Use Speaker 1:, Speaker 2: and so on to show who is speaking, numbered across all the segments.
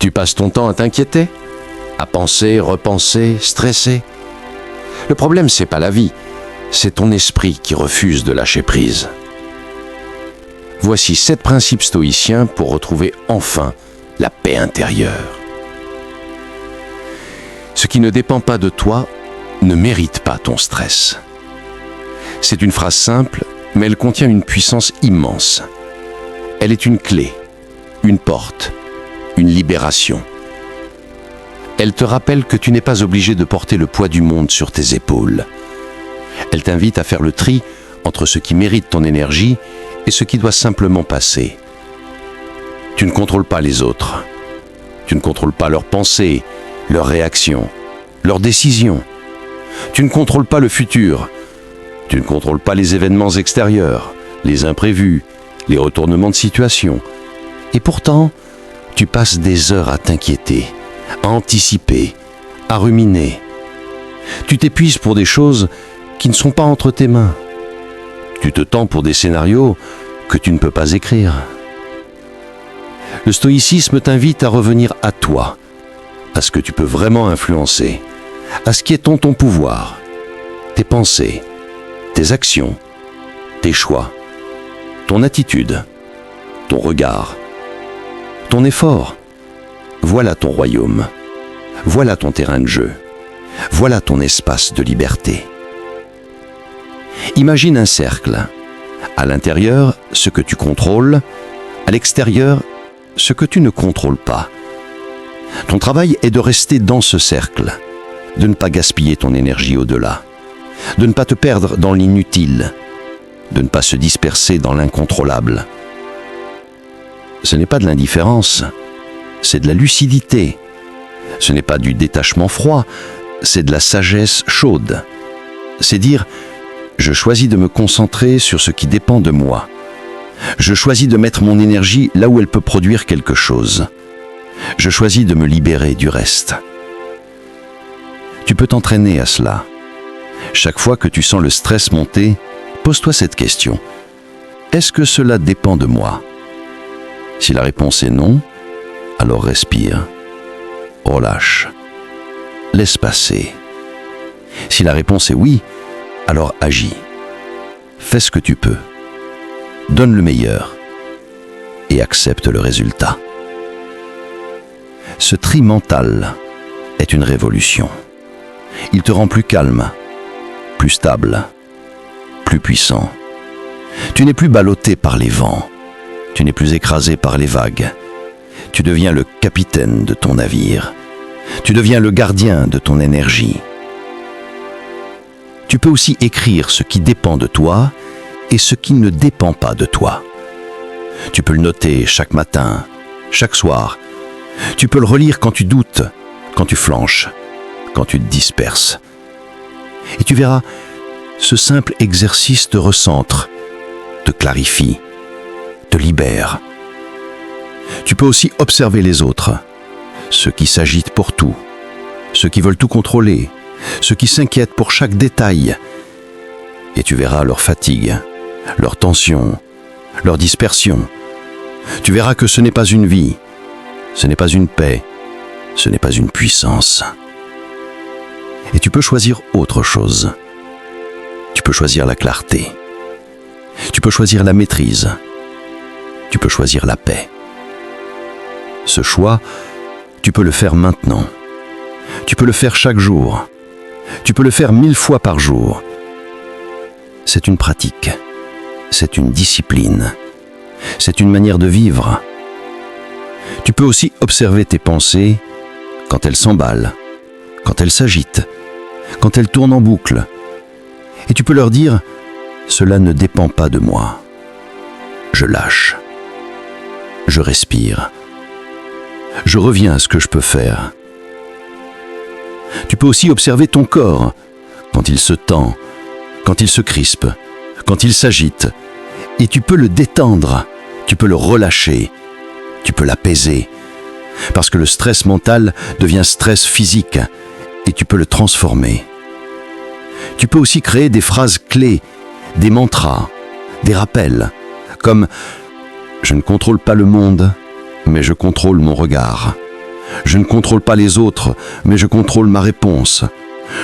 Speaker 1: Tu passes ton temps à t'inquiéter, à penser, repenser, stresser. Le problème, c'est pas la vie, c'est ton esprit qui refuse de lâcher prise. Voici 7 principes stoïciens pour retrouver enfin la paix intérieure. Ce qui ne dépend pas de toi ne mérite pas ton stress. C'est une phrase simple, mais elle contient une puissance immense. Elle est une clé, une porte, une libération. Elle te rappelle que tu n'es pas obligé de porter le poids du monde sur tes épaules. Elle t'invite à faire le tri entre ce qui mérite ton énergie et ce qui doit simplement passer. Tu ne contrôles pas les autres. Tu ne contrôles pas leurs pensées, leurs réactions, leurs décisions. Tu ne contrôles pas le futur. Tu ne contrôles pas les événements extérieurs, les imprévus, les retournements de situation. Et pourtant, tu passes des heures à t'inquiéter, à anticiper, à ruminer. Tu t'épuises pour des choses qui ne sont pas entre tes mains. Tu te tends pour des scénarios que tu ne peux pas écrire. Le stoïcisme t'invite à revenir à toi, à ce que tu peux vraiment influencer, à ce qui est en ton pouvoir, tes pensées, tes actions, tes choix, ton attitude, ton regard, ton effort. Voilà ton royaume, voilà ton terrain de jeu, voilà ton espace de liberté. Imagine un cercle. À l'intérieur, ce que tu contrôles, à l'extérieur, ce que tu ne contrôles pas. Ton travail est de rester dans ce cercle, de ne pas gaspiller ton énergie au-delà, de ne pas te perdre dans l'inutile, de ne pas se disperser dans l'incontrôlable. Ce n'est pas de l'indifférence, c'est de la lucidité. Ce n'est pas du détachement froid, c'est de la sagesse chaude. C'est dire « Je choisis de me concentrer sur ce qui dépend de moi. Je choisis de mettre mon énergie là où elle peut produire quelque chose. Je choisis de me libérer du reste. » Tu peux t'entraîner à cela. Chaque fois que tu sens le stress monter, pose-toi cette question. Est-ce que cela dépend de moi? Si la réponse est non, alors respire, relâche, laisse passer. Si la réponse est oui, alors agis. Fais ce que tu peux. Donne le meilleur et accepte le résultat. Ce tri mental est une révolution. Il te rend plus calme, plus stable, plus puissant. Tu n'es plus ballotté par les vents. Tu n'es plus écrasé par les vagues. Tu deviens le capitaine de ton navire. Tu deviens le gardien de ton énergie. Tu peux aussi écrire ce qui dépend de toi et ce qui ne dépend pas de toi. Tu peux le noter chaque matin, chaque soir. Tu peux le relire quand tu doutes, quand tu flanches, quand tu te disperses. Et tu verras, ce simple exercice te recentre, te clarifie, te libère. Tu peux aussi observer les autres, ceux qui s'agitent pour tout, ceux qui veulent tout contrôler, ceux qui s'inquiètent pour chaque détail. Et tu verras leur fatigue, leur tension, leur dispersion. Tu verras que ce n'est pas une vie, ce n'est pas une paix, ce n'est pas une puissance. Et tu peux choisir autre chose. Tu peux choisir la clarté. Tu peux choisir la maîtrise. Tu peux choisir la paix. Ce choix, tu peux le faire maintenant. Tu peux le faire chaque jour. Tu peux le faire 1000 fois par jour. C'est une pratique. C'est une discipline. C'est une manière de vivre. Tu peux aussi observer tes pensées quand elles s'emballent, quand elles s'agitent, quand elles tournent en boucle. Et tu peux leur dire « Cela ne dépend pas de moi. Je lâche. Je respire. Je reviens à ce que je peux faire. » Tu peux aussi observer ton corps quand il se tend, quand il se crispe, quand il s'agite. Et tu peux le détendre, tu peux le relâcher, tu peux l'apaiser. Parce que le stress mental devient stress physique et tu peux le transformer. Tu peux aussi créer des phrases clés, des mantras, des rappels, comme « Je ne contrôle pas le monde, mais je contrôle mon regard. Je ne contrôle pas les autres, mais je contrôle ma réponse.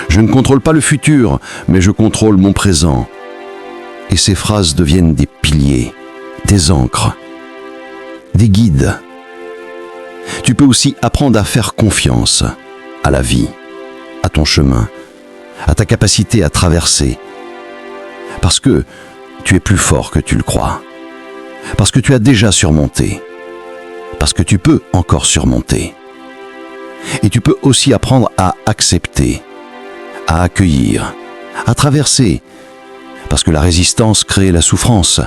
Speaker 1: Je ne contrôle pas le futur, mais je contrôle mon présent. Et ces phrases deviennent des piliers, des ancres, des guides. Tu peux aussi apprendre à faire confiance à la vie, à ton chemin, à ta capacité à traverser. Parce que tu es plus fort que tu le crois. Parce que tu as déjà surmonté. Parce que tu peux encore surmonter. Et tu peux aussi apprendre à accepter, à accueillir, à traverser. Parce que la résistance crée la souffrance,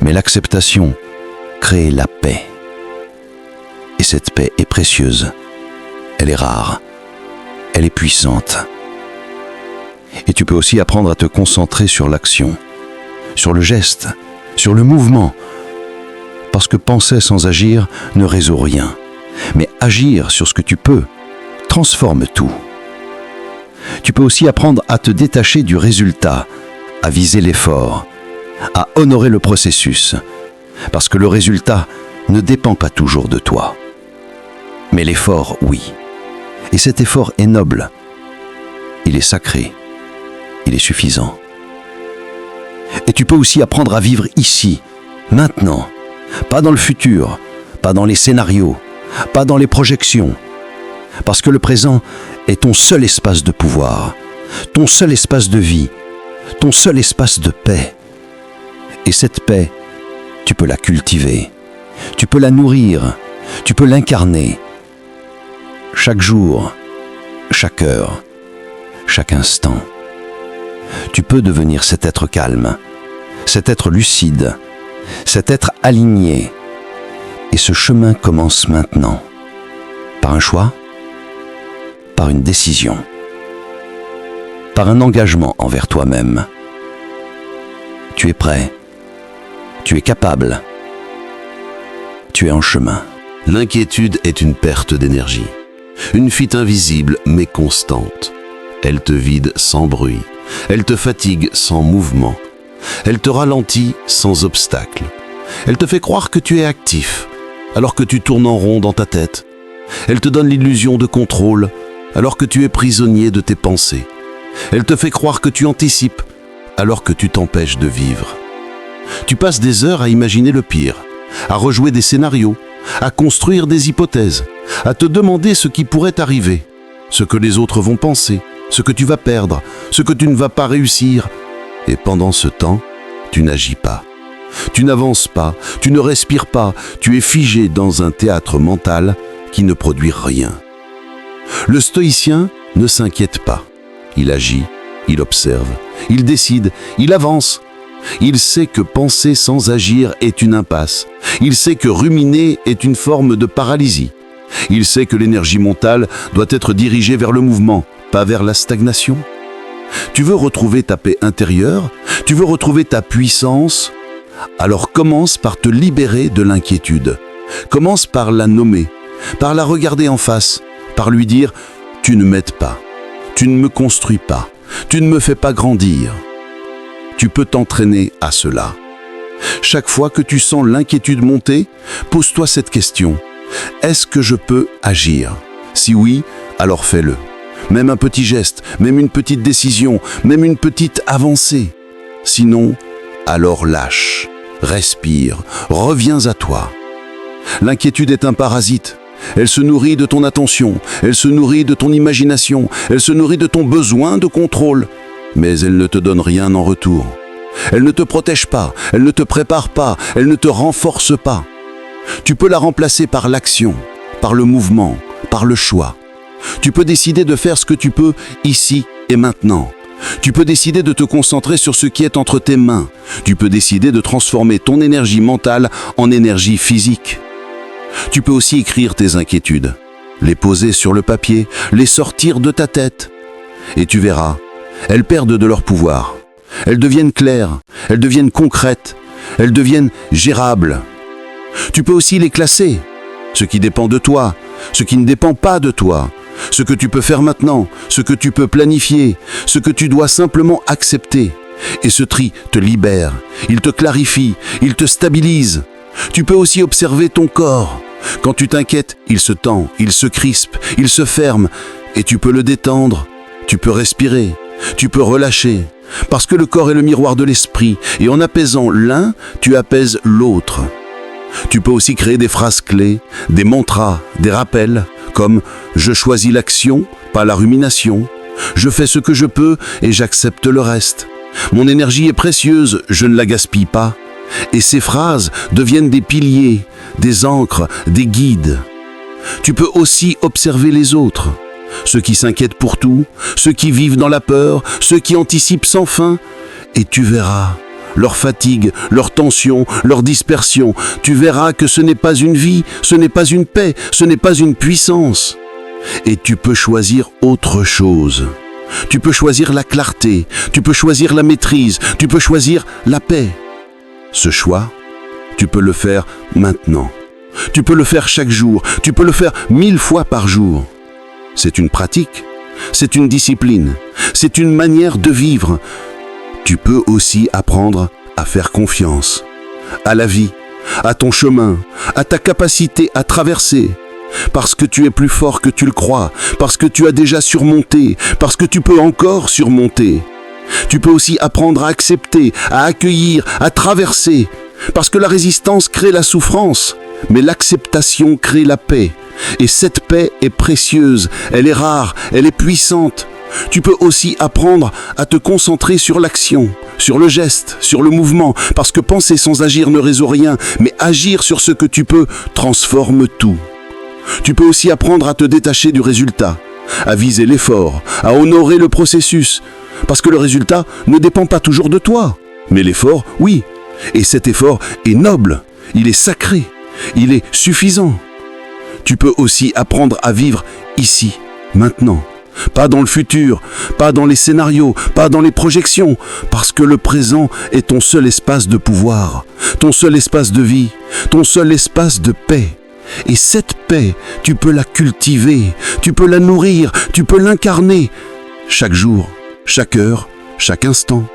Speaker 1: mais l'acceptation crée la paix. Et cette paix est précieuse, elle est rare, elle est puissante. Et tu peux aussi apprendre à te concentrer sur l'action, sur le geste, sur le mouvement. Parce que penser sans agir ne résout rien. Mais agir sur ce que tu peux transforme tout. Tu peux aussi apprendre à te détacher du résultat, à viser l'effort, à honorer le processus. Parce que le résultat ne dépend pas toujours de toi. Mais l'effort, oui. Et cet effort est noble. Il est sacré. Il est suffisant. Et tu peux aussi apprendre à vivre ici, maintenant. Pas dans le futur, pas dans les scénarios, pas dans les projections. Parce que le présent est ton seul espace de pouvoir, ton seul espace de vie, ton seul espace de paix. Et cette paix, tu peux la cultiver, tu peux la nourrir, tu peux l'incarner. Chaque jour, chaque heure, chaque instant. Tu peux devenir cet être calme, cet être lucide, cet être aligné. Et ce chemin commence maintenant. Par un choix, par une décision, par un engagement envers toi-même. Tu es prêt, tu es capable, tu es en chemin.
Speaker 2: L'inquiétude est une perte d'énergie, une fuite invisible mais constante. Elle te vide sans bruit, elle te fatigue sans mouvement, elle te ralentit sans obstacle. Elle te fait croire que tu es actif, alors que tu tournes en rond dans ta tête. Elle te donne l'illusion de contrôle, alors que tu es prisonnier de tes pensées. Elle te fait croire que tu anticipes, alors que tu t'empêches de vivre. Tu passes des heures à imaginer le pire, à rejouer des scénarios, à construire des hypothèses, à te demander ce qui pourrait arriver, ce que les autres vont penser, ce que tu vas perdre, ce que tu ne vas pas réussir. Et pendant ce temps, tu n'agis pas. Tu n'avances pas, tu ne respires pas, tu es figé dans un théâtre mental qui ne produit rien. Le stoïcien ne s'inquiète pas. Il agit, il observe, il décide, il avance. Il sait que penser sans agir est une impasse. Il sait que ruminer est une forme de paralysie. Il sait que l'énergie mentale doit être dirigée vers le mouvement, pas vers la stagnation. Tu veux retrouver ta paix intérieure? Tu veux retrouver ta puissance? Alors commence par te libérer de l'inquiétude. Commence par la nommer, par la regarder en face, par lui dire « Tu ne m'aides pas, tu ne me construis pas, tu ne me fais pas grandir ». Tu peux t'entraîner à cela. Chaque fois que tu sens l'inquiétude monter, pose-toi cette question. Est-ce que je peux agir? Si oui, alors fais-le. Même un petit geste, même une petite décision, même une petite avancée. Sinon, alors lâche, respire, reviens à toi. L'inquiétude est un parasite. Elle se nourrit de ton attention, elle se nourrit de ton imagination, elle se nourrit de ton besoin de contrôle. Mais elle ne te donne rien en retour. Elle ne te protège pas, elle ne te prépare pas, elle ne te renforce pas. Tu peux la remplacer par l'action, par le mouvement, par le choix. Tu peux décider de faire ce que tu peux ici et maintenant. Tu peux décider de te concentrer sur ce qui est entre tes mains. Tu peux décider de transformer ton énergie mentale en énergie physique. Tu peux aussi écrire tes inquiétudes, les poser sur le papier, les sortir de ta tête. Et tu verras, elles perdent de leur pouvoir. Elles deviennent claires, elles deviennent concrètes, elles deviennent gérables. Tu peux aussi les classer, ce qui dépend de toi, ce qui ne dépend pas de toi, ce que tu peux faire maintenant, ce que tu peux planifier, ce que tu dois simplement accepter. Et ce tri te libère, il te clarifie, il te stabilise. Tu peux aussi observer ton corps, Quand tu t'inquiètes, il se tend, il se crispe, il se ferme, et tu peux le détendre, tu peux respirer, tu peux relâcher, parce que le corps est le miroir de l'esprit, et en apaisant l'un, tu apaises l'autre. Tu peux aussi créer des phrases clés, des mantras, des rappels, comme « Je choisis l'action, pas la rumination »,« Je fais ce que je peux et j'accepte le reste »,« Mon énergie est précieuse, je ne la gaspille pas ». Et ces phrases deviennent des piliers, des ancres, des guides. Tu peux aussi observer les autres, ceux qui s'inquiètent pour tout, ceux qui vivent dans la peur, ceux qui anticipent sans fin, et tu verras leur fatigue, leur tension, leur dispersion. Tu verras que ce n'est pas une vie, ce n'est pas une paix, ce n'est pas une puissance. Et tu peux choisir autre chose. Tu peux choisir la clarté, tu peux choisir la maîtrise, tu peux choisir la paix. Ce choix, tu peux le faire maintenant. Tu peux le faire chaque jour, tu peux le faire 1000 fois par jour. C'est une pratique, c'est une discipline, c'est une manière de vivre. Tu peux aussi apprendre à faire confiance à la vie, à ton chemin, à ta capacité à traverser. Parce que tu es plus fort que tu le crois, parce que tu as déjà surmonté, parce que tu peux encore surmonter. Tu peux aussi apprendre à accepter, à accueillir, à traverser. Parce que la résistance crée la souffrance, mais l'acceptation crée la paix. Et cette paix est précieuse, elle est rare, elle est puissante. Tu peux aussi apprendre à te concentrer sur l'action, sur le geste, sur le mouvement, parce que penser sans agir ne résout rien, mais agir sur ce que tu peux transforme tout. Tu peux aussi apprendre à te détacher du résultat, à viser l'effort, à honorer le processus, parce que le résultat ne dépend pas toujours de toi, mais l'effort, oui. Et cet effort est noble, il est sacré, il est suffisant. Tu peux aussi apprendre à vivre ici, maintenant. Pas dans le futur, pas dans les scénarios, pas dans les projections, parce que le présent est ton seul espace de pouvoir, ton seul espace de vie, ton seul espace de paix. Et cette paix, tu peux la cultiver, tu peux la nourrir, tu peux l'incarner. Chaque jour, chaque heure, chaque instant.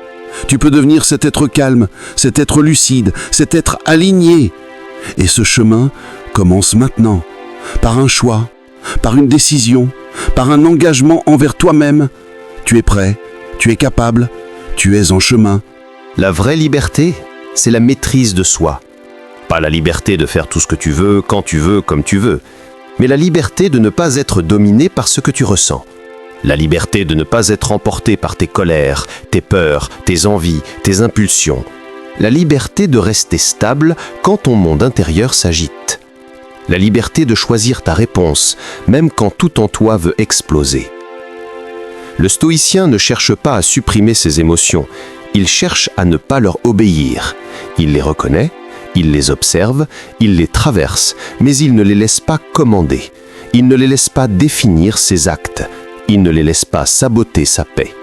Speaker 2: Tu peux devenir cet être calme, cet être lucide, cet être aligné. Et ce chemin commence maintenant, par un choix, par une décision, par un engagement envers toi-même. Tu es prêt, tu es capable, tu es en chemin.
Speaker 1: La vraie liberté, c'est la maîtrise de soi. Pas la liberté de faire tout ce que tu veux, quand tu veux, comme tu veux, mais la liberté de ne pas être dominé par ce que tu ressens. La liberté de ne pas être emporté par tes colères, tes peurs, tes envies, tes impulsions. La liberté de rester stable quand ton monde intérieur s'agite. La liberté de choisir ta réponse, même quand tout en toi veut exploser. Le stoïcien ne cherche pas à supprimer ses émotions, il cherche à ne pas leur obéir. Il les reconnaît, il les observe, il les traverse, mais il ne les laisse pas commander. Il ne les laisse pas définir ses actes. Il ne les laisse pas saboter sa paix.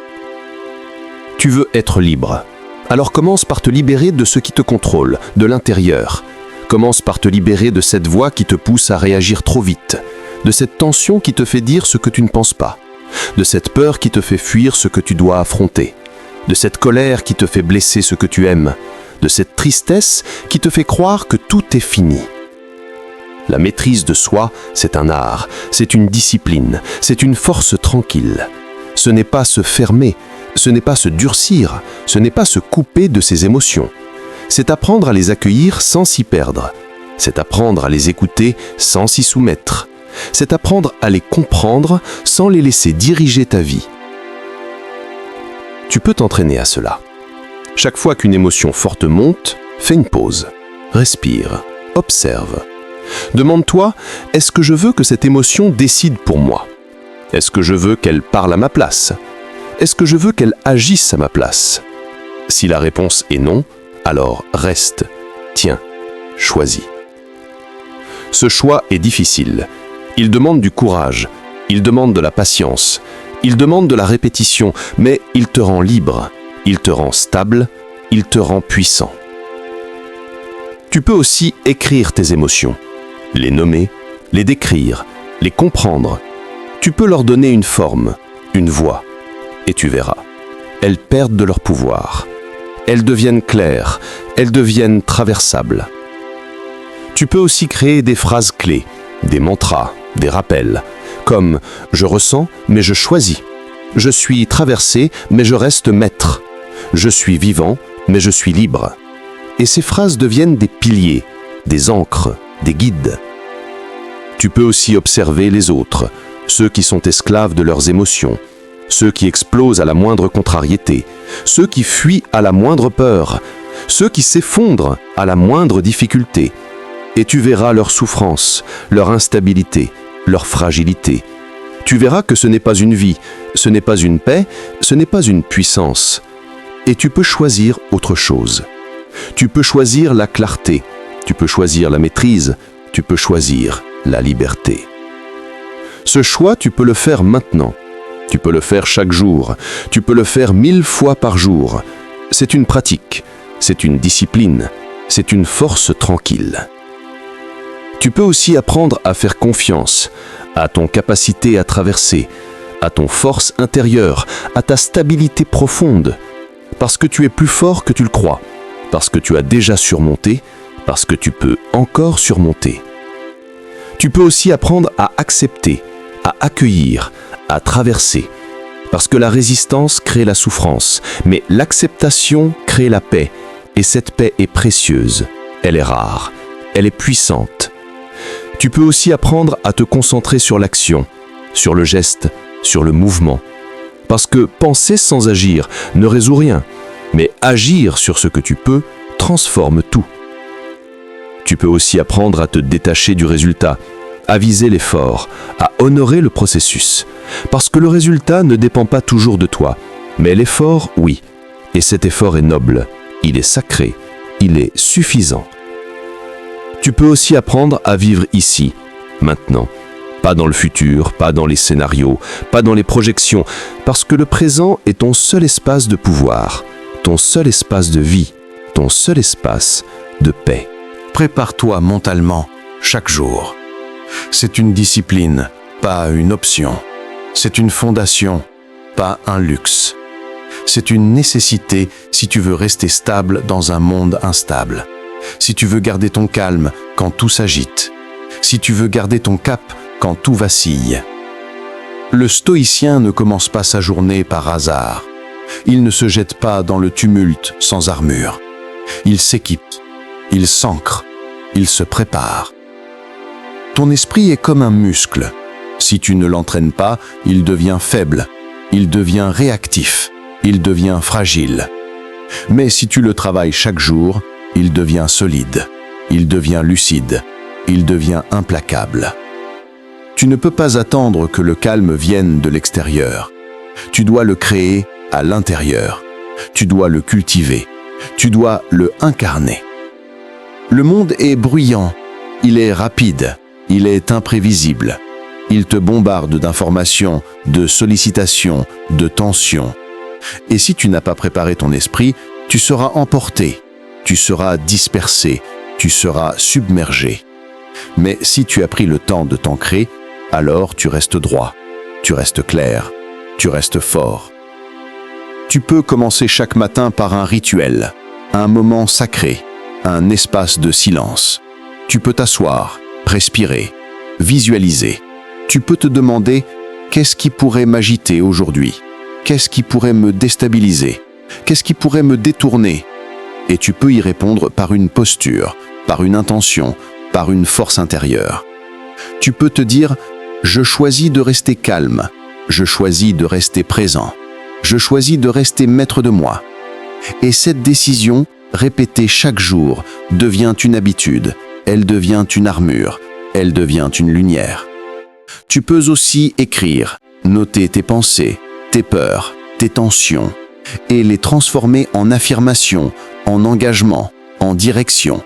Speaker 1: Tu veux être libre. Alors commence par te libérer de ce qui te contrôle, de l'intérieur. Commence par te libérer de cette voix qui te pousse à réagir trop vite, de cette tension qui te fait dire ce que tu ne penses pas, de cette peur qui te fait fuir ce que tu dois affronter, de cette colère qui te fait blesser ce que tu aimes, de cette tristesse qui te fait croire que tout est fini. La maîtrise de soi, c'est un art, c'est une discipline, c'est une force tranquille. Ce n'est pas se fermer, ce n'est pas se durcir, ce n'est pas se couper de ses émotions. C'est apprendre à les accueillir sans s'y perdre. C'est apprendre à les écouter sans s'y soumettre. C'est apprendre à les comprendre sans les laisser diriger ta vie. Tu peux t'entraîner à cela. Chaque fois qu'une émotion forte monte, fais une pause, respire, observe. Demande-toi, est-ce que je veux que cette émotion décide pour moi? Est-ce que je veux qu'elle parle à ma place? Est-ce que je veux qu'elle agisse à ma place? Si la réponse est non, alors reste, tiens, choisis. Ce choix est difficile. Il demande du courage, il demande de la patience, il demande de la répétition, mais il te rend libre, il te rend stable, il te rend puissant. Tu peux aussi écrire tes émotions, les nommer, les décrire, les comprendre. Tu peux leur donner une forme, une voix, et tu verras. Elles perdent de leur pouvoir. Elles deviennent claires, elles deviennent traversables.
Speaker 2: Tu peux aussi créer des phrases clés, des mantras, des rappels, comme « Je ressens, mais je choisis ». « Je suis traversé, mais je reste maître ». « Je suis vivant, mais je suis libre ». Et ces phrases deviennent des piliers, des ancres, des guides. Tu peux aussi observer les autres, ceux qui sont esclaves de leurs émotions, ceux qui explosent à la moindre contrariété, ceux qui fuient à la moindre peur, ceux qui s'effondrent à la moindre difficulté. Et tu verras leur souffrance, leur instabilité, leur fragilité. Tu verras que ce n'est pas une vie, ce n'est pas une paix, ce n'est pas une puissance. Et tu peux choisir autre chose. Tu peux choisir la clarté, tu peux choisir la maîtrise, tu peux choisir la liberté. Ce choix, tu peux le faire maintenant. Tu peux le faire chaque jour. Tu peux le faire 1000 fois par jour. C'est une pratique, c'est une discipline, c'est une force tranquille. Tu peux aussi apprendre à faire confiance à ton capacité à traverser, à ton force intérieure, à ta stabilité profonde, parce que tu es plus fort que tu le crois, parce que tu as déjà surmonté, parce que tu peux encore surmonter. Tu peux aussi apprendre à accepter, à accueillir, à traverser, parce que la résistance crée la souffrance, mais l'acceptation crée la paix, et cette paix est précieuse, elle est rare, elle est puissante. Tu peux aussi apprendre à te concentrer sur l'action, sur le geste, sur le mouvement. Parce que penser sans agir ne résout rien, mais agir sur ce que tu peux transforme tout. Tu peux aussi apprendre à te détacher du résultat, à viser l'effort, à honorer le processus. Parce que le résultat ne dépend pas toujours de toi, mais l'effort, oui. Et cet effort est noble, il est sacré, il est suffisant. Tu peux aussi apprendre à vivre ici, maintenant. Pas dans le futur, pas dans les scénarios, pas dans les projections, parce que le présent est ton seul espace de pouvoir, ton seul espace de vie, ton seul espace de paix.
Speaker 1: Prépare-toi mentalement chaque jour. C'est une discipline, pas une option. C'est une fondation, pas un luxe. C'est une nécessité si tu veux rester stable dans un monde instable. Si tu veux garder ton calme quand tout s'agite. Si tu veux garder ton cap quand tout vacille. Le stoïcien ne commence pas sa journée par hasard. Il ne se jette pas dans le tumulte sans armure. Il s'équipe, il s'ancre, il se prépare. Ton esprit est comme un muscle. Si tu ne l'entraînes pas, il devient faible, il devient réactif, il devient fragile. Mais si tu le travailles chaque jour, il devient solide, il devient lucide, il devient implacable. Tu ne peux pas attendre que le calme vienne de l'extérieur. Tu dois le créer à l'intérieur. Tu dois le cultiver. Tu dois le incarner. Le monde est bruyant, il est rapide, il est imprévisible. Il te bombarde d'informations, de sollicitations, de tensions. Et si tu n'as pas préparé ton esprit, tu seras emporté, tu seras dispersé, tu seras submergé. Mais si tu as pris le temps de t'ancrer, alors tu restes droit, tu restes clair, tu restes fort. Tu peux commencer chaque matin par un rituel, un moment sacré, un espace de silence. Tu peux t'asseoir, respirer, visualiser. Tu peux te demander qu'est-ce qui pourrait m'agiter aujourd'hui? Qu'est-ce qui pourrait me déstabiliser? Qu'est-ce qui pourrait me détourner? Et tu peux y répondre par une posture, par une intention, par une force intérieure. Tu peux te dire « Je choisis de rester calme, je choisis de rester présent, je choisis de rester maître de moi. » Et cette décision, répétée chaque jour, devient une habitude, elle devient une armure, elle devient une lumière. Tu peux aussi écrire, noter tes pensées, tes peurs, tes tensions, et les transformer en affirmation, en engagement, en direction.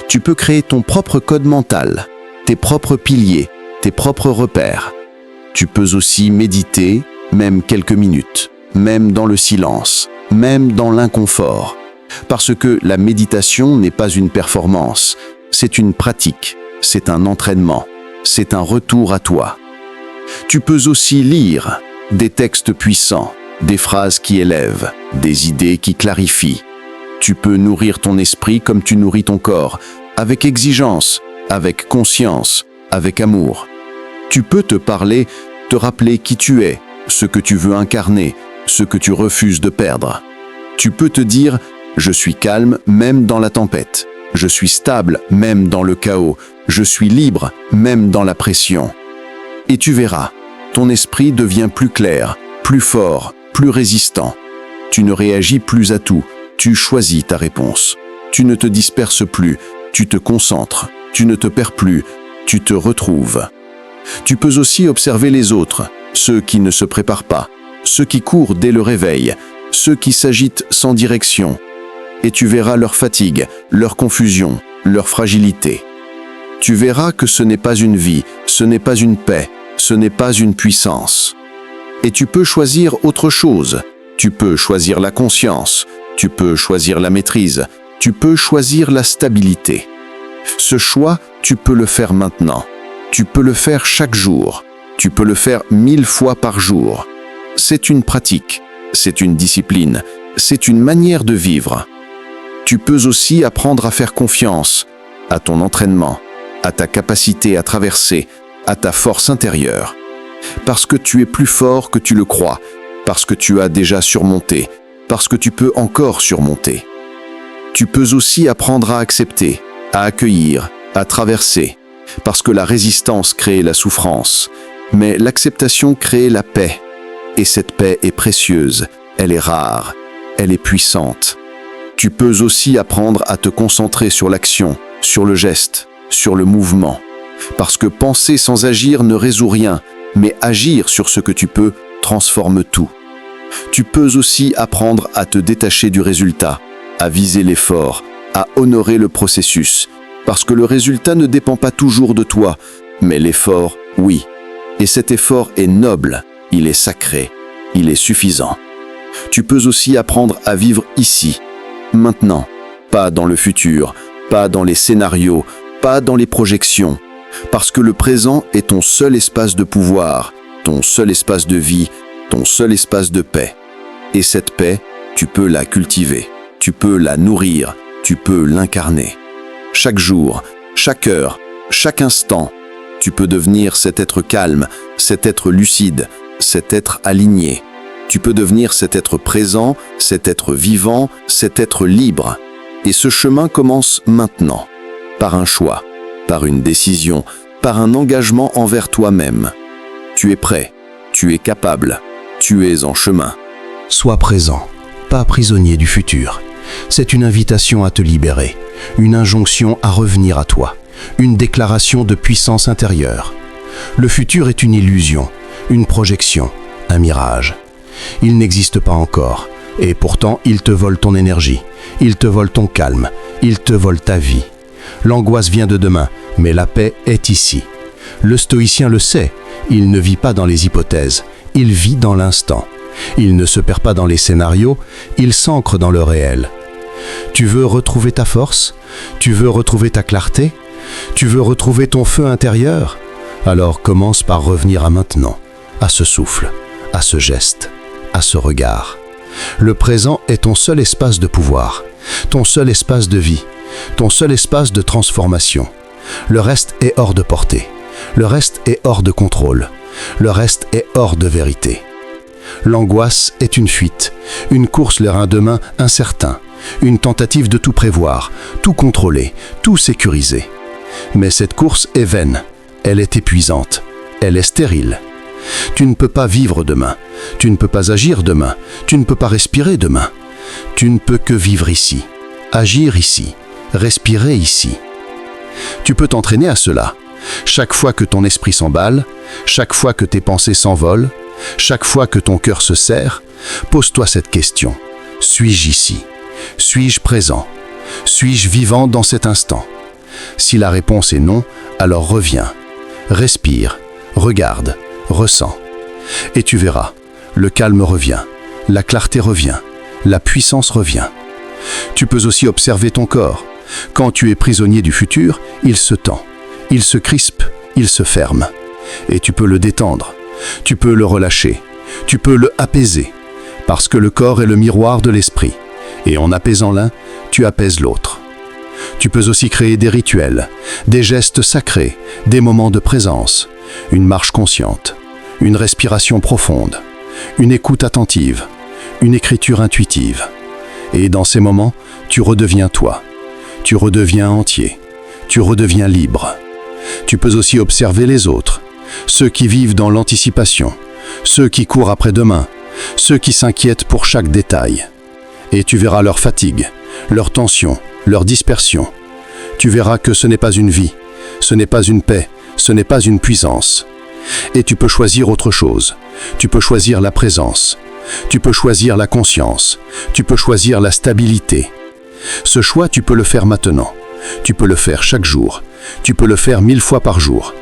Speaker 1: Tu peux créer ton propre code mental, tes propres piliers, tes propres repères. Tu peux aussi méditer, même quelques minutes, même dans le silence, même dans l'inconfort. Parce que la méditation n'est pas une performance, c'est une pratique, c'est un entraînement, c'est un retour à toi. Tu peux aussi lire des textes puissants, des phrases qui élèvent, des idées qui clarifient. Tu peux nourrir ton esprit comme tu nourris ton corps, avec exigence, avec conscience, avec amour. Tu peux te parler, te rappeler qui tu es, ce que tu veux incarner, ce que tu refuses de perdre. Tu peux te dire « Je suis calme même dans la tempête. Je suis stable même dans le chaos. Je suis libre même dans la pression. » Et tu verras, ton esprit devient plus clair, plus fort, plus résistant. Tu ne réagis plus à tout, tu choisis ta réponse. Tu ne te disperses plus, tu te concentres, tu ne te perds plus, tu te retrouves. Tu peux aussi observer les autres, ceux qui ne se préparent pas, ceux qui courent dès le réveil, ceux qui s'agitent sans direction. Et tu verras leur fatigue, leur confusion, leur fragilité. Tu verras que ce n'est pas une vie, ce n'est pas une paix, ce n'est pas une puissance. Et tu peux choisir autre chose. Tu peux choisir la conscience, tu peux choisir la maîtrise, tu peux choisir la stabilité. Ce choix, tu peux le faire maintenant. Tu peux le faire chaque jour. Tu peux le faire 1000 fois par jour. C'est une pratique, c'est une discipline, c'est une manière de vivre. Tu peux aussi apprendre à faire confiance à ton entraînement, à ta capacité à traverser, à ta force intérieure. Parce que tu es plus fort que tu le crois, parce que tu as déjà surmonté, parce que tu peux encore surmonter. Tu peux aussi apprendre à accepter, à accueillir, à traverser, parce que la résistance crée la souffrance, mais l'acceptation crée la paix. Et cette paix est précieuse, elle est rare, elle est puissante. Tu peux aussi apprendre à te concentrer sur l'action, sur le geste, sur le mouvement. Parce que penser sans agir ne résout rien, mais agir sur ce que tu peux transforme tout. Tu peux aussi apprendre à te détacher du résultat, à viser l'effort, à honorer le processus, parce que le résultat ne dépend pas toujours de toi, mais l'effort, oui. Et cet effort est noble, il est sacré, il est suffisant. Tu peux aussi apprendre à vivre ici, maintenant, pas dans le futur, pas dans les scénarios, pas dans les projections, parce que le présent est ton seul espace de pouvoir, ton seul espace de vie, ton seul espace de paix. Et cette paix, tu peux la cultiver, tu peux la nourrir, tu peux l'incarner. Chaque jour, chaque heure, chaque instant, tu peux devenir cet être calme, cet être lucide, cet être aligné. Tu peux devenir cet être présent, cet être vivant, cet être libre. Et ce chemin commence maintenant, par un choix, par une décision, par un engagement envers toi-même. Tu es prêt, tu es capable, tu es en chemin.
Speaker 3: Sois présent, pas prisonnier du futur. C'est une invitation à te libérer, une injonction à revenir à toi, une déclaration de puissance intérieure. Le futur est une illusion, une projection, un mirage. Il n'existe pas encore, et pourtant il te vole ton énergie, il te vole ton calme, il te vole ta vie. L'angoisse vient de demain, mais la paix est ici. Le stoïcien le sait, il ne vit pas dans les hypothèses, il vit dans l'instant. Il ne se perd pas dans les scénarios, il s'ancre dans le réel. Tu veux retrouver ta force? Tu veux retrouver ta clarté? Tu veux retrouver ton feu intérieur? Alors commence par revenir à maintenant, à ce souffle, à ce geste, à ce regard. Le présent est ton seul espace de pouvoir, ton seul espace de vie, ton seul espace de transformation. Le reste est hors de portée, le reste est hors de contrôle, le reste est hors de vérité. L'angoisse est une fuite, une course vers un demain incertain, une tentative de tout prévoir, tout contrôler, tout sécuriser. Mais cette course est vaine, elle est épuisante, elle est stérile. Tu ne peux pas vivre demain, tu ne peux pas agir demain, tu ne peux pas respirer demain. Tu ne peux que vivre ici, agir ici, respirer ici. Tu peux t'entraîner à cela. Chaque fois que ton esprit s'emballe, chaque fois que tes pensées s'envolent, chaque fois que ton cœur se serre, pose-toi cette question. Suis-je ici? Suis-je présent? Suis-je vivant dans cet instant? Si la réponse est non, alors reviens. Respire, regarde, ressens. Et tu verras, le calme revient, la clarté revient, la puissance revient. Tu peux aussi observer ton corps. Quand tu es prisonnier du futur, il se tend, il se crispe, il se ferme. Et tu peux le détendre. Tu peux le relâcher, tu peux le apaiser, parce que le corps est le miroir de l'esprit, et en apaisant l'un, tu apaises l'autre. Tu peux aussi créer des rituels, des gestes sacrés, des moments de présence, une marche consciente, une respiration profonde, une écoute attentive, une écriture intuitive. Et dans ces moments, tu redeviens toi. Tu redeviens entier. Tu redeviens libre. Tu peux aussi observer les autres, ceux qui vivent dans l'anticipation, ceux qui courent après demain, ceux qui s'inquiètent pour chaque détail. Et tu verras leur fatigue, leur tension, leur dispersion. Tu verras que ce n'est pas une vie, ce n'est pas une paix, ce n'est pas une puissance. Et tu peux choisir autre chose. Tu peux choisir la présence. Tu peux choisir la conscience. Tu peux choisir la stabilité. Ce choix, tu peux le faire maintenant. Tu peux le faire chaque jour. Tu peux le faire 1000 fois par jour.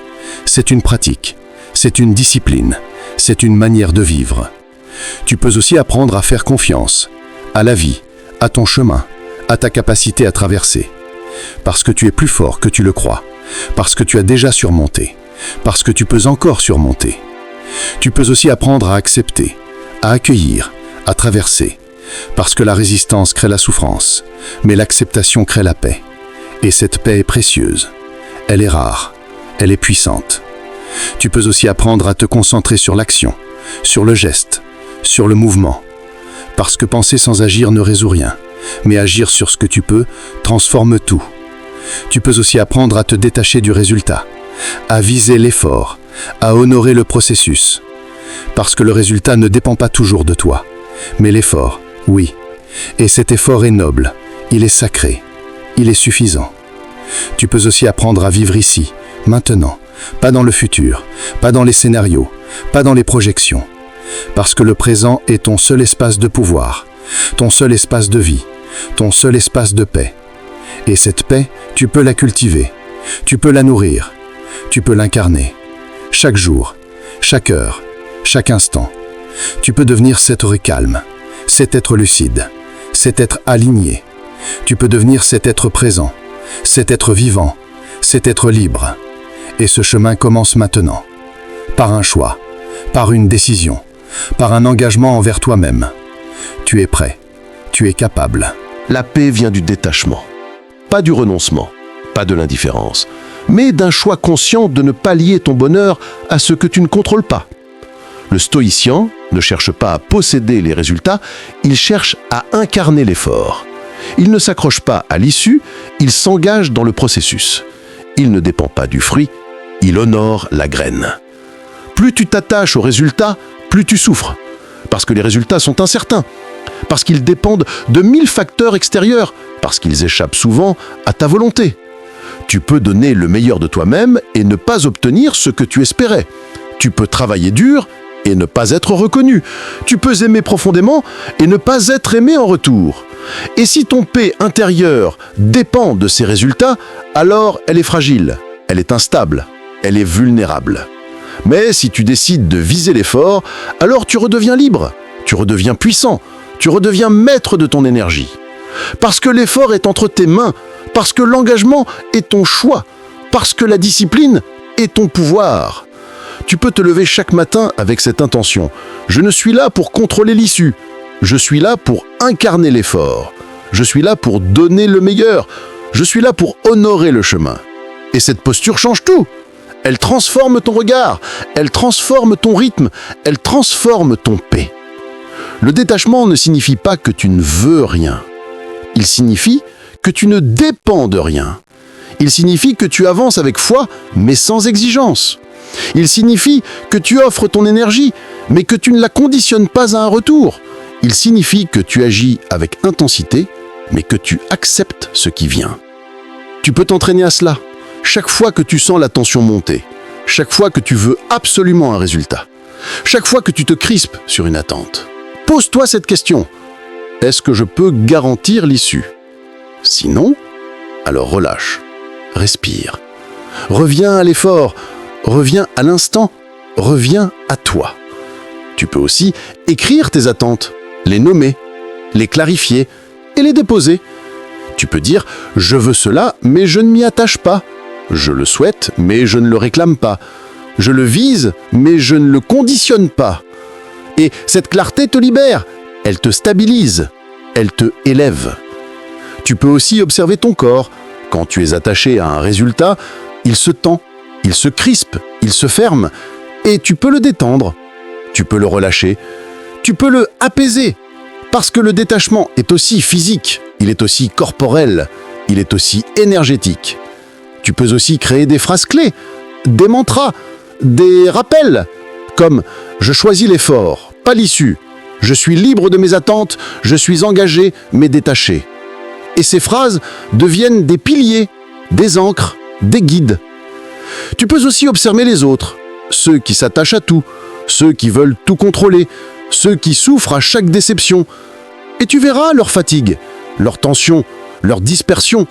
Speaker 3: C'est une pratique. C'est une discipline. C'est une manière de vivre. Tu peux aussi apprendre à faire confiance à la vie, à ton chemin, à ta capacité à traverser. Parce que tu es plus fort que tu le crois. Parce que tu as déjà surmonté. Parce que tu peux encore surmonter. Tu peux aussi apprendre à accepter, à accueillir, à traverser. Parce que la résistance crée la souffrance, mais l'acceptation crée la paix. Et cette paix est précieuse. Elle est rare. Elle est puissante. Tu peux aussi apprendre à te concentrer sur l'action, sur le geste, sur le mouvement. Parce que penser sans agir ne résout rien, mais agir sur ce que tu peux transforme tout. Tu peux aussi apprendre à te détacher du résultat, à viser l'effort, à honorer le processus. Parce que le résultat ne dépend pas toujours de toi, mais l'effort, oui. Et cet effort est noble, il est sacré, il est suffisant. Tu peux aussi apprendre à vivre ici, maintenant, pas dans le futur, pas dans les scénarios, pas dans les projections. Parce que le présent est ton seul espace de pouvoir, ton seul espace de vie, ton seul espace de paix. Et cette paix, tu peux la cultiver, tu peux la nourrir, tu peux l'incarner. Chaque jour, chaque heure, chaque instant. Tu peux devenir cet être calme, cet être lucide, cet être aligné. Tu peux devenir cet être présent, cet être vivant, cet être libre. Et ce chemin commence maintenant, par un choix, par une décision, par un engagement envers toi-même. Tu es prêt, tu es capable.
Speaker 2: La paix vient du détachement, pas du renoncement, pas de l'indifférence, mais d'un choix conscient de ne pas lier ton bonheur à ce que tu ne contrôles pas. Le stoïcien ne cherche pas à posséder les résultats, il cherche à incarner l'effort. Il ne s'accroche pas à l'issue, il s'engage dans le processus. Il ne dépend pas du fruit, il honore la graine. Plus tu t'attaches aux résultats, plus tu souffres. Parce que les résultats sont incertains. Parce qu'ils dépendent de 1000 facteurs extérieurs. Parce qu'ils échappent souvent à ta volonté. Tu peux donner le meilleur de toi-même et ne pas obtenir ce que tu espérais. Tu peux travailler dur et ne pas être reconnu. Tu peux aimer profondément et ne pas être aimé en retour. Et si ton paix intérieure dépend de ces résultats, alors elle est fragile, elle est instable, elle est vulnérable. Mais si tu décides de viser l'effort, alors tu redeviens libre, tu redeviens puissant, tu redeviens maître de ton énergie. Parce que l'effort est entre tes mains, parce que l'engagement est ton choix, parce que la discipline est ton pouvoir. Tu peux te lever chaque matin avec cette intention. Je ne suis là pour contrôler l'issue. Je suis là pour incarner l'effort. Je suis là pour donner le meilleur. Je suis là pour honorer le chemin. Et cette posture change tout. Elle transforme ton regard, elle transforme ton rythme, elle transforme ton paix. Le détachement ne signifie pas que tu ne veux rien. Il signifie que tu ne dépends de rien. Il signifie que tu avances avec foi, mais sans exigence. Il signifie que tu offres ton énergie, mais que tu ne la conditionnes pas à un retour. Il signifie que tu agis avec intensité, mais que tu acceptes ce qui vient. Tu peux t'entraîner à cela. Chaque fois que tu sens la tension monter, chaque fois que tu veux absolument un résultat, chaque fois que tu te crispes sur une attente, pose-toi cette question. Est-ce que je peux garantir l'issue? Sinon, alors relâche, respire. Reviens à l'effort, reviens à l'instant, reviens à toi. Tu peux aussi écrire tes attentes, les nommer, les clarifier et les déposer. Tu peux dire « Je veux cela, mais je ne m'y attache pas ». Je le souhaite, mais je ne le réclame pas. Je le vise, mais je ne le conditionne pas. Et cette clarté te libère, elle te stabilise, elle te élève. Tu peux aussi observer ton corps,
Speaker 3: Quand tu es attaché à un résultat, il se tend, il se crispe, il se ferme, et tu peux le détendre, tu peux le relâcher, tu peux le apaiser, parce que le détachement est aussi physique, il est aussi corporel, il est aussi énergétique. Tu peux aussi créer des phrases clés, des mantras, des rappels, comme « Je choisis l'effort, pas l'issue. Je suis libre de mes attentes, je suis engagé, mais détaché. » Et ces phrases deviennent des piliers, des ancres, des guides. Tu peux aussi observer les autres, ceux qui s'attachent à tout, ceux qui veulent tout contrôler, ceux qui souffrent à chaque déception. Et tu verras leur fatigue, leur tension, leur dispersion.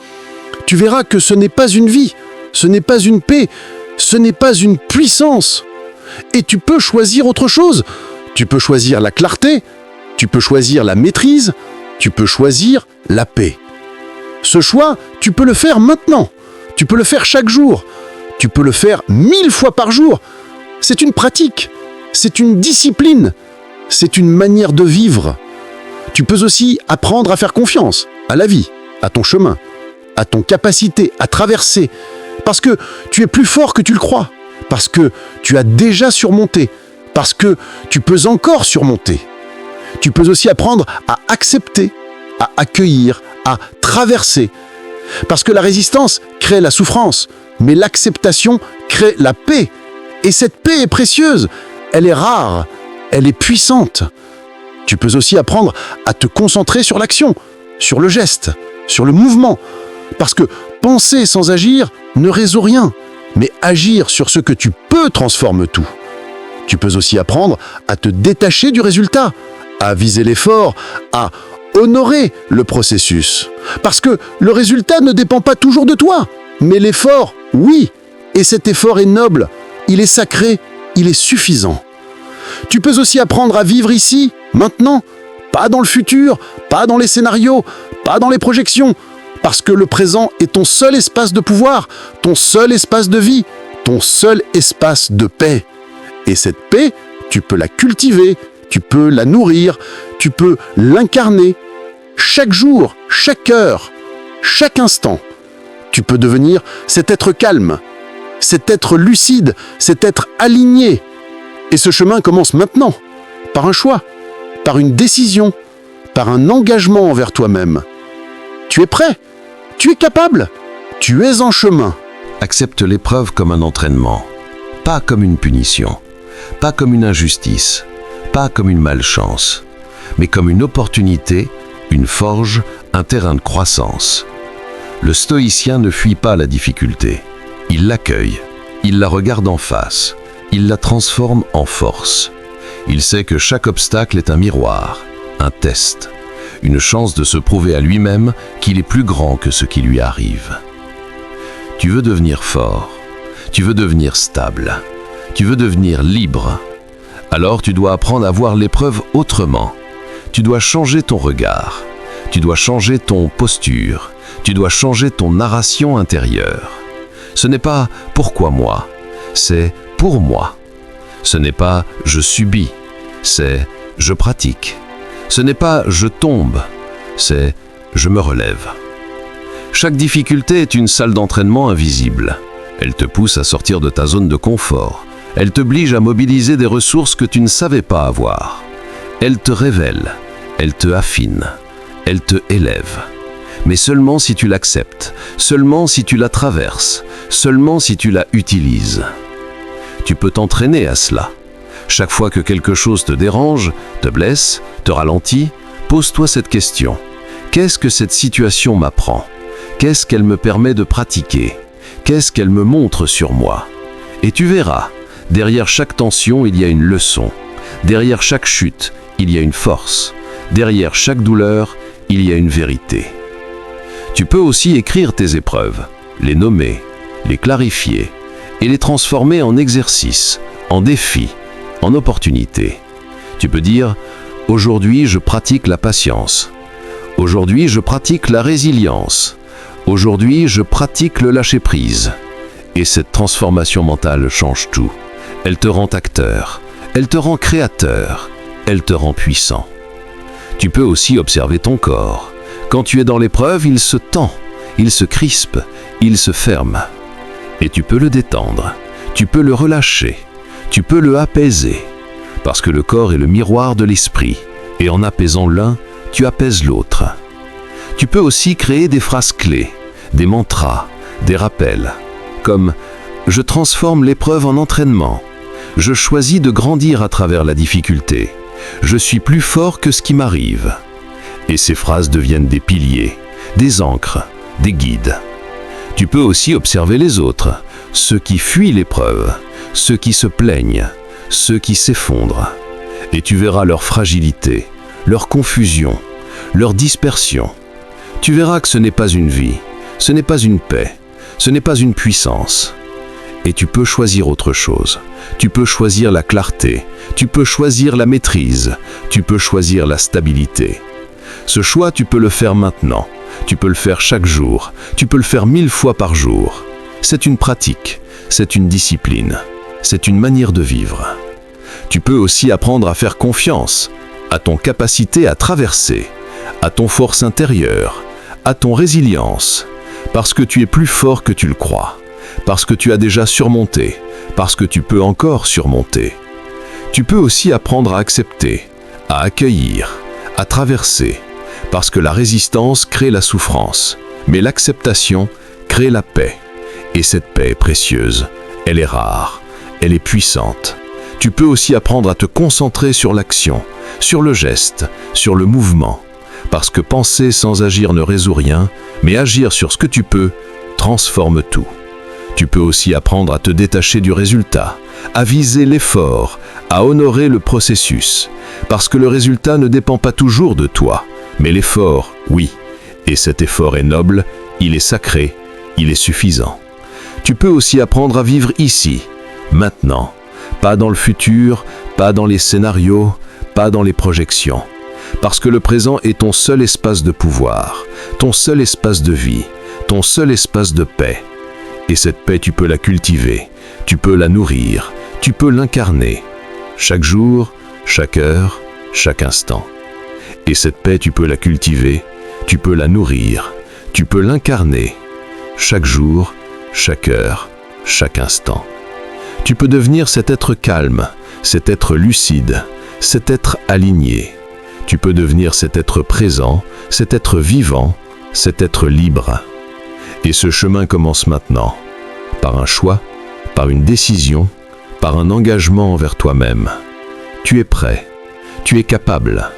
Speaker 3: Tu verras que ce n'est pas une vie, ce n'est pas une paix, ce n'est pas une puissance. Et tu peux choisir autre chose. Tu peux choisir la clarté, tu peux choisir la maîtrise, tu peux choisir la paix. Ce choix, tu peux le faire maintenant. Tu peux le faire chaque jour. Tu peux le faire 1000 fois par jour. C'est une pratique, c'est une discipline, c'est une manière de vivre. Tu peux aussi apprendre à faire confiance à la vie, à ton chemin, à ton capacité à traverser, parce que tu es plus fort que tu le crois, parce que tu as déjà surmonté, parce que tu peux encore surmonter. Tu peux aussi apprendre à accepter, à accueillir, à traverser, parce que la résistance crée la souffrance, mais l'acceptation crée la paix. Et cette paix est précieuse, elle est rare, elle est puissante. Tu peux aussi apprendre à te concentrer sur l'action, sur le geste, sur le mouvement. Parce que penser sans agir ne résout rien, mais agir sur ce que tu peux transforme tout. Tu peux aussi apprendre à te détacher du résultat, à viser l'effort, à honorer le processus. Parce que le résultat ne dépend pas toujours de toi, mais l'effort, oui. Et cet effort est noble, il est sacré, il est suffisant. Tu peux aussi apprendre à vivre ici, maintenant, pas dans le futur, pas dans les scénarios, pas dans les projections, parce que le présent est ton seul espace de pouvoir, ton seul espace de vie, ton seul espace de paix. Et cette paix, tu peux la cultiver, tu peux la nourrir, tu peux l'incarner. Chaque jour, chaque heure, chaque instant, tu peux devenir cet être calme, cet être lucide, cet être aligné. Et ce chemin commence maintenant, par un choix, par une décision, par un engagement envers toi-même. Tu es prêt, tu es capable, tu es en chemin.
Speaker 1: Accepte l'épreuve comme un entraînement, pas comme une punition, pas comme une injustice, pas comme une malchance, mais comme une opportunité, une forge, un terrain de croissance. Le stoïcien ne fuit pas la difficulté, il l'accueille, il la regarde en face, il la transforme en force. Il sait que chaque obstacle est un miroir, un test, une chance de se prouver à lui-même qu'il est plus grand que ce qui lui arrive. Tu veux devenir fort, tu veux devenir stable, tu veux devenir libre. Alors tu dois apprendre à voir l'épreuve autrement. Tu dois changer ton regard, tu dois changer ton posture, tu dois changer ton narration intérieure. Ce n'est pas « pourquoi moi ?» c'est « pour moi ». Ce n'est pas « je subis », c'est « je pratique ». Ce n'est pas « je tombe », c'est « je me relève ». Chaque difficulté est une salle d'entraînement invisible. Elle te pousse à sortir de ta zone de confort. Elle t'oblige à mobiliser des ressources que tu ne savais pas avoir. Elle te révèle, elle te affine, elle te élève. Mais seulement si tu l'acceptes, seulement si tu la traverses, seulement si tu la utilises. Tu peux t'entraîner à cela. Chaque fois que quelque chose te dérange, te blesse, te ralentit, pose-toi cette question. Qu'est-ce que cette situation m'apprend ? Qu'est-ce qu'elle me permet de pratiquer ? Qu'est-ce qu'elle me montre sur moi ? Et tu verras, derrière chaque tension, il y a une leçon. Derrière chaque chute, il y a une force. Derrière chaque douleur, il y a une vérité. Tu peux aussi écrire tes épreuves, les nommer, les clarifier et les transformer en exercices, en défis, en opportunités. Tu peux dire « Aujourd'hui, je pratique la patience. Aujourd'hui, je pratique la résilience. Aujourd'hui, je pratique le lâcher-prise. » Et cette transformation mentale change tout. Elle te rend acteur, elle te rend créateur, elle te rend puissant. Tu peux aussi observer ton corps. Quand tu es dans l'épreuve, il se tend, il se crispe, il se ferme. Et tu peux le détendre, tu peux le relâcher, tu peux le apaiser, parce que le corps est le miroir de l'esprit, et en apaisant l'un, tu apaises l'autre. Tu peux aussi créer des phrases clés, des mantras, des rappels, comme « Je transforme l'épreuve en entraînement »,« Je choisis de grandir à travers la difficulté »,« Je suis plus fort que ce qui m'arrive ». Et ces phrases deviennent des piliers, des ancres, des guides. Tu peux aussi observer les autres, ceux qui fuient l'épreuve, ceux qui se plaignent, ceux qui s'effondrent. Et tu verras leur fragilité, leur confusion, leur dispersion. Tu verras que ce n'est pas une vie, ce n'est pas une paix, ce n'est pas une puissance. Et tu peux choisir autre chose. Tu peux choisir la clarté, tu peux choisir la maîtrise, tu peux choisir la stabilité. Ce choix, tu peux le faire maintenant. Tu peux le faire chaque jour. Tu peux le faire 1000 fois par jour. C'est une pratique. C'est une discipline. C'est une manière de vivre. Tu peux aussi apprendre à faire confiance à ton capacité à traverser, à ton force intérieure, à ton résilience, parce que tu es plus fort que tu le crois, parce que tu as déjà surmonté, parce que tu peux encore surmonter. Tu peux aussi apprendre à accepter, à accueillir, à traverser, parce que la résistance crée la souffrance, mais l'acceptation crée la paix. Et cette paix est précieuse, elle est rare, elle est puissante. Tu peux aussi apprendre à te concentrer sur l'action, sur le geste, sur le mouvement, parce que penser sans agir ne résout rien, mais agir sur ce que tu peux transforme tout. Tu peux aussi apprendre à te détacher du résultat, à viser l'effort, à honorer le processus, parce que le résultat ne dépend pas toujours de toi, mais l'effort, oui, et cet effort est noble, il est sacré, il est suffisant. Tu peux aussi apprendre à vivre ici, maintenant, pas dans le futur, pas dans les scénarios, pas dans les projections, parce que le présent est ton seul espace de pouvoir, ton seul espace de vie, ton seul espace de paix. Et cette paix, tu peux la cultiver, tu peux la nourrir, tu peux l'incarner, chaque jour, chaque heure, chaque instant. Et cette paix, tu peux la cultiver, tu peux la nourrir, tu peux l'incarner, chaque jour, chaque heure, chaque instant. Tu peux devenir cet être calme, cet être lucide, cet être aligné. Tu peux devenir cet être présent, cet être vivant, cet être libre. Et ce chemin commence maintenant, par un choix, par une décision, par un engagement envers toi-même. Tu es prêt, tu es capable,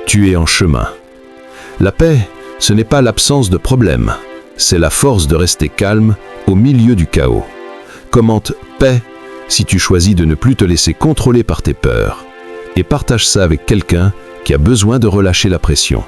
Speaker 1: tu es en chemin. La paix, ce n'est pas l'absence de problème, c'est la force de rester calme au milieu du chaos. Commente paix si tu choisis de ne plus te laisser contrôler par tes peurs, et partage ça avec quelqu'un qui a besoin de relâcher la pression.